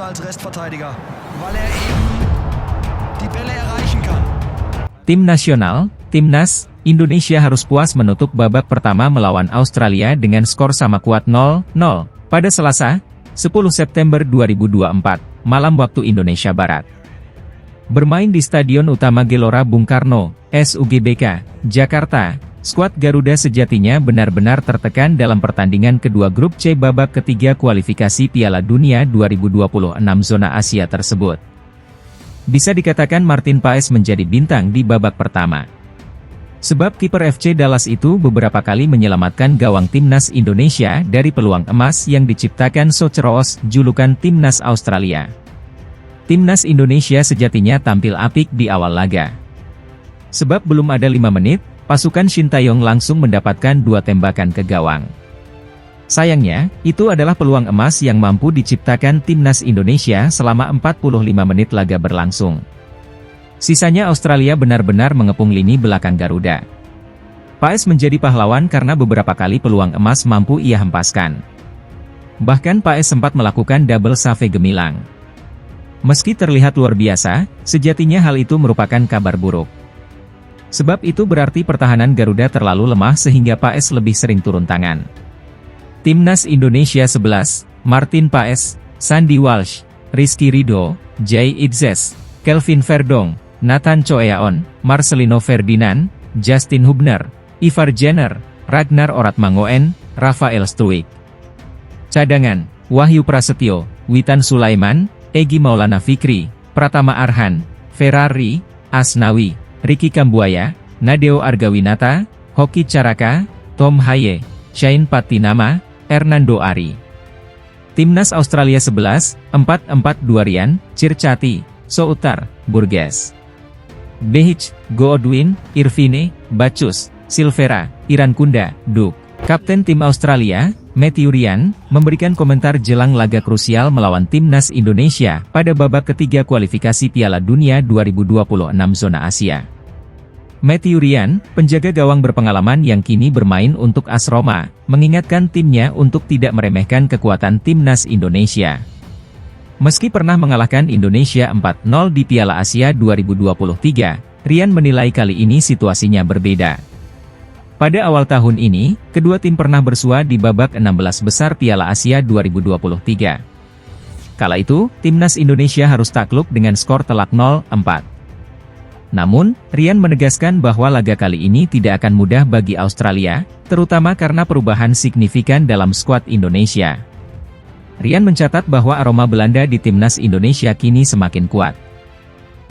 Als Restverteidiger, weil er eben die Bälle erreichen kann. Tim nasional, Timnas, Indonesia harus puas menutup babak pertama melawan Australia dengan skor sama kuat 0-0, pada Selasa, 10 September 2024, malam waktu Indonesia Barat. Bermain di Stadion Utama Gelora Bung Karno, SUGBK, Jakarta, skuad Garuda sejatinya benar-benar tertekan dalam pertandingan kedua grup C babak ketiga kualifikasi Piala Dunia 2026 zona Asia tersebut. Bisa dikatakan Martin Paes menjadi bintang di babak pertama. Sebab kiper FC Dallas itu beberapa kali menyelamatkan gawang Timnas Indonesia dari peluang emas yang diciptakan Soceroos, julukan Timnas Australia. Timnas Indonesia sejatinya tampil apik di awal laga. Sebab belum ada 5 menit, pasukan Shin Taeyong langsung mendapatkan 2 tembakan ke gawang. Sayangnya, itu adalah peluang emas yang mampu diciptakan Timnas Indonesia selama 45 menit laga berlangsung. Sisanya Australia benar-benar mengepung lini belakang Garuda. Paes menjadi pahlawan karena beberapa kali peluang emas mampu ia hempaskan. Bahkan Paes sempat melakukan double save gemilang. Meski terlihat luar biasa, sejatinya hal itu merupakan kabar buruk. Sebab itu berarti pertahanan Garuda terlalu lemah sehingga Paes lebih sering turun tangan. Timnas Indonesia 11, Martin Paes, Sandy Walsh, Rizky Ridho, Jay Itzes, Kelvin Verdong, Nathan Choeaon, Marcelino Ferdinand, Justin Hubner, Ivar Jenner, Ragnar Oratmangoen, Rafael Struijk. Cadangan, Wahyu Prasetyo, Witan Sulaiman, Egy Maulana Fikri, Pratama Arhan, Ferrari, Asnawi, Ricky Kambuaya, Nadeo Argawinata, Hoki Caraka, Tom Haye, Shane Patinama, Hernando Ari. Timnas Australia 11, 4-4-2 Rian, Circati, Soutar, Burgess, Behich, Goodwin, Irvine, Bacchus, Silvera, Irankunda, Duk. Kapten tim Australia, Matthew Ryan, memberikan komentar jelang laga krusial melawan Timnas Indonesia pada babak ketiga kualifikasi Piala Dunia 2026 zona Asia. Matthew Ryan, penjaga gawang berpengalaman yang kini bermain untuk AS Roma, mengingatkan timnya untuk tidak meremehkan kekuatan Timnas Indonesia. Meski pernah mengalahkan Indonesia 4-0 di Piala Asia 2023, Ryan menilai kali ini situasinya berbeda. Pada awal tahun ini, kedua tim pernah bersua di babak 16 besar Piala Asia 2023. Kala itu, Timnas Indonesia harus takluk dengan skor telak 0-4. Namun, Ryan menegaskan bahwa laga kali ini tidak akan mudah bagi Australia, terutama karena perubahan signifikan dalam skuad Indonesia. Ryan mencatat bahwa aroma Belanda di Timnas Indonesia kini semakin kuat.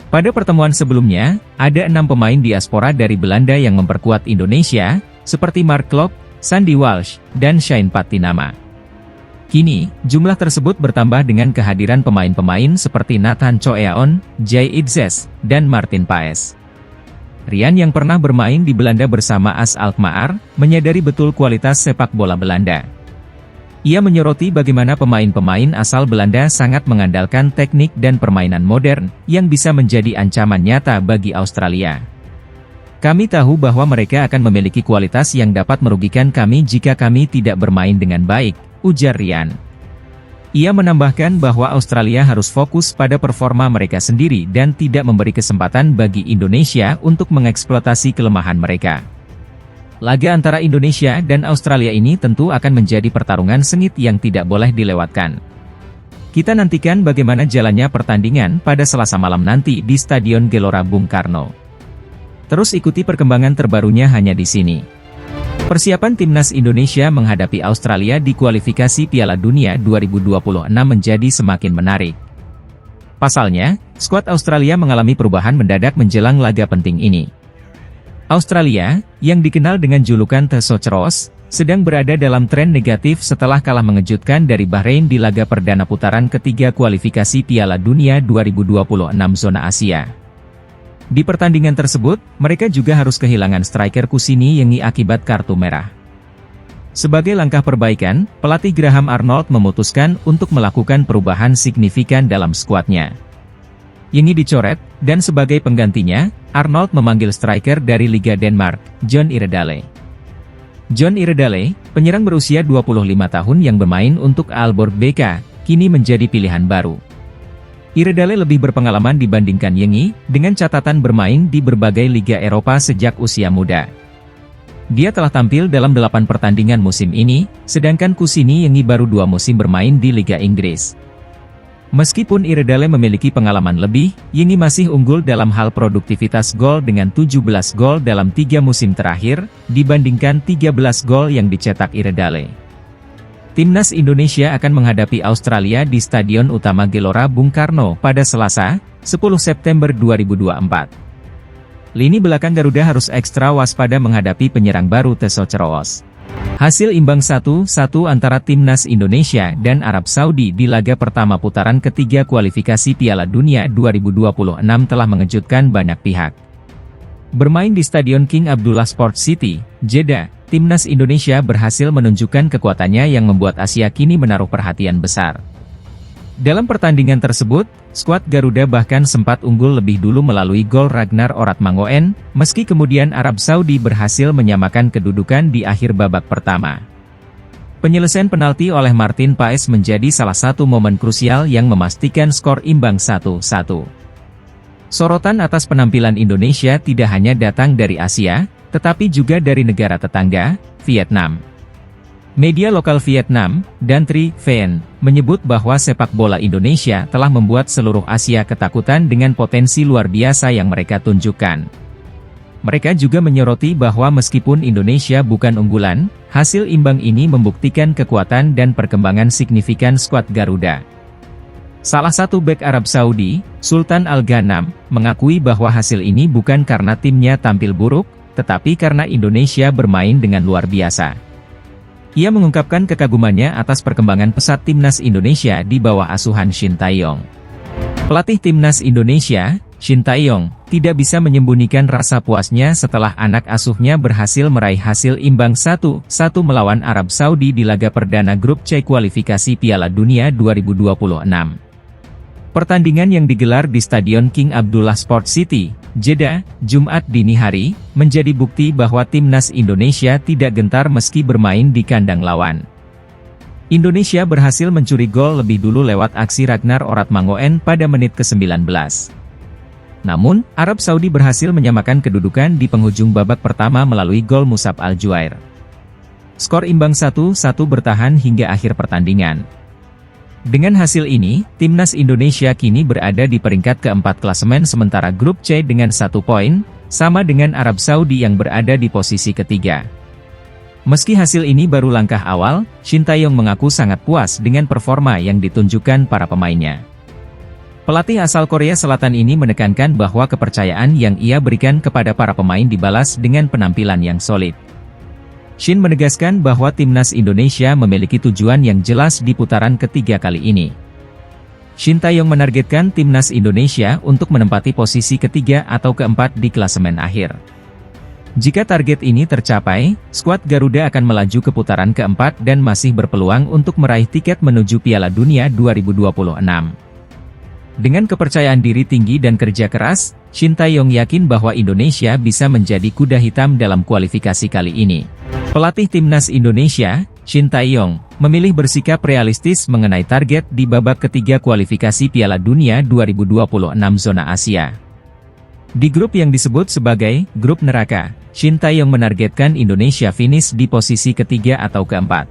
Pada pertemuan sebelumnya, ada 6 pemain diaspora dari Belanda yang memperkuat Indonesia, seperti Mark Klok, Sandy Walsh, dan Shane Patinama. Kini, jumlah tersebut bertambah dengan kehadiran pemain-pemain seperti Nathan Choeaon, Jay Itzes, dan Martin Paes. Ryan yang pernah bermain di Belanda bersama AS Alkmaar, menyadari betul kualitas sepak bola Belanda. Ia menyoroti bagaimana pemain-pemain asal Belanda sangat mengandalkan teknik dan permainan modern, yang bisa menjadi ancaman nyata bagi Australia. Kami tahu bahwa mereka akan memiliki kualitas yang dapat merugikan kami jika kami tidak bermain dengan baik, ujar Ryan. Ia menambahkan bahwa Australia harus fokus pada performa mereka sendiri dan tidak memberi kesempatan bagi Indonesia untuk mengeksploitasi kelemahan mereka. Laga antara Indonesia dan Australia ini tentu akan menjadi pertarungan sengit yang tidak boleh dilewatkan. Kita nantikan bagaimana jalannya pertandingan pada Selasa malam nanti di Stadion Gelora Bung Karno. Terus ikuti perkembangan terbarunya hanya di sini. Persiapan Timnas Indonesia menghadapi Australia di kualifikasi Piala Dunia 2026 menjadi semakin menarik. Pasalnya, skuad Australia mengalami perubahan mendadak menjelang laga penting ini. Australia, yang dikenal dengan julukan The Soceroos, sedang berada dalam tren negatif setelah kalah mengejutkan dari Bahrain di laga perdana putaran ketiga kualifikasi Piala Dunia 2026 zona Asia. Di pertandingan tersebut, mereka juga harus kehilangan striker Kusini Yengi akibat kartu merah. Sebagai langkah perbaikan, pelatih Graham Arnold memutuskan untuk melakukan perubahan signifikan dalam skuadnya. Yengi dicoret, dan sebagai penggantinya, Arnold memanggil striker dari Liga Denmark, John Iredale. John Iredale, penyerang berusia 25 tahun yang bermain untuk Aalborg BK, kini menjadi pilihan baru. Iredale lebih berpengalaman dibandingkan Yengi, dengan catatan bermain di berbagai liga Eropa sejak usia muda. Dia telah tampil dalam 8 pertandingan musim ini, sedangkan Kusini Yengi baru 2 musim bermain di Liga Inggris. Meskipun Iredale memiliki pengalaman lebih, Yengi masih unggul dalam hal produktivitas gol dengan 17 gol dalam 3 musim terakhir, dibandingkan 13 gol yang dicetak Iredale. Timnas Indonesia akan menghadapi Australia di Stadion Utama Gelora Bung Karno pada Selasa, 10 September 2024. Lini belakang Garuda harus ekstra waspada menghadapi penyerang baru Teso Ceroos. Hasil imbang 1-1 antara Timnas Indonesia dan Arab Saudi di laga pertama putaran ketiga kualifikasi Piala Dunia 2026 telah mengejutkan banyak pihak. Bermain di Stadion King Abdullah Sports City, Jeddah, Timnas Indonesia berhasil menunjukkan kekuatannya yang membuat Asia kini menaruh perhatian besar. Dalam pertandingan tersebut, skuad Garuda bahkan sempat unggul lebih dulu melalui gol Ragnar Oratmangoen, meski kemudian Arab Saudi berhasil menyamakan kedudukan di akhir babak pertama. Penyelesaian penalti oleh Martin Paes menjadi salah satu momen krusial yang memastikan skor imbang 1-1. Sorotan atas penampilan Indonesia tidak hanya datang dari Asia, tetapi juga dari negara tetangga, Vietnam. Media lokal Vietnam, Dan Tri Vien, menyebut bahwa sepak bola Indonesia telah membuat seluruh Asia ketakutan dengan potensi luar biasa yang mereka tunjukkan. Mereka juga menyoroti bahwa meskipun Indonesia bukan unggulan, hasil imbang ini membuktikan kekuatan dan perkembangan signifikan skuad Garuda. Salah satu bek Arab Saudi, Sultan Al-Ghanam, mengakui bahwa hasil ini bukan karena timnya tampil buruk, tetapi karena Indonesia bermain dengan luar biasa. Ia mengungkapkan kekagumannya atas perkembangan pesat Timnas Indonesia di bawah asuhan Shin Tae-yong. Pelatih Timnas Indonesia, Shin Tae-yong, tidak bisa menyembunyikan rasa puasnya setelah anak asuhnya berhasil meraih hasil imbang 1-1 melawan Arab Saudi di laga perdana grup C kualifikasi Piala Dunia 2026. Pertandingan yang digelar di Stadion King Abdullah Sports City, Jeddah, Jumat dini hari, menjadi bukti bahwa Timnas Indonesia tidak gentar meski bermain di kandang lawan. Indonesia berhasil mencuri gol lebih dulu lewat aksi Ragnar Oratmangoen pada menit ke-19. Namun, Arab Saudi berhasil menyamakan kedudukan di penghujung babak pertama melalui gol Musab Al-Juair. Skor imbang 1-1 bertahan hingga akhir pertandingan. Dengan hasil ini, Timnas Indonesia kini berada di peringkat keempat klasemen sementara grup C dengan 1 poin, sama dengan Arab Saudi yang berada di posisi ketiga. Meski hasil ini baru langkah awal, Shin Tae-yong mengaku sangat puas dengan performa yang ditunjukkan para pemainnya. Pelatih asal Korea Selatan ini menekankan bahwa kepercayaan yang ia berikan kepada para pemain dibalas dengan penampilan yang solid. Shin menegaskan bahwa Timnas Indonesia memiliki tujuan yang jelas di putaran ketiga kali ini. Shin Tae-yong menargetkan Timnas Indonesia untuk menempati posisi ketiga atau keempat di klasemen akhir. Jika target ini tercapai, skuad Garuda akan melaju ke putaran keempat dan masih berpeluang untuk meraih tiket menuju Piala Dunia 2026. Dengan kepercayaan diri tinggi dan kerja keras, Shin Tae-yong yakin bahwa Indonesia bisa menjadi kuda hitam dalam kualifikasi kali ini. Pelatih Timnas Indonesia, Shin Tae-yong, memilih bersikap realistis mengenai target di babak ketiga kualifikasi Piala Dunia 2026 zona Asia. Di grup yang disebut sebagai grup neraka, Shin Tae-yong menargetkan Indonesia finish di posisi ketiga atau keempat.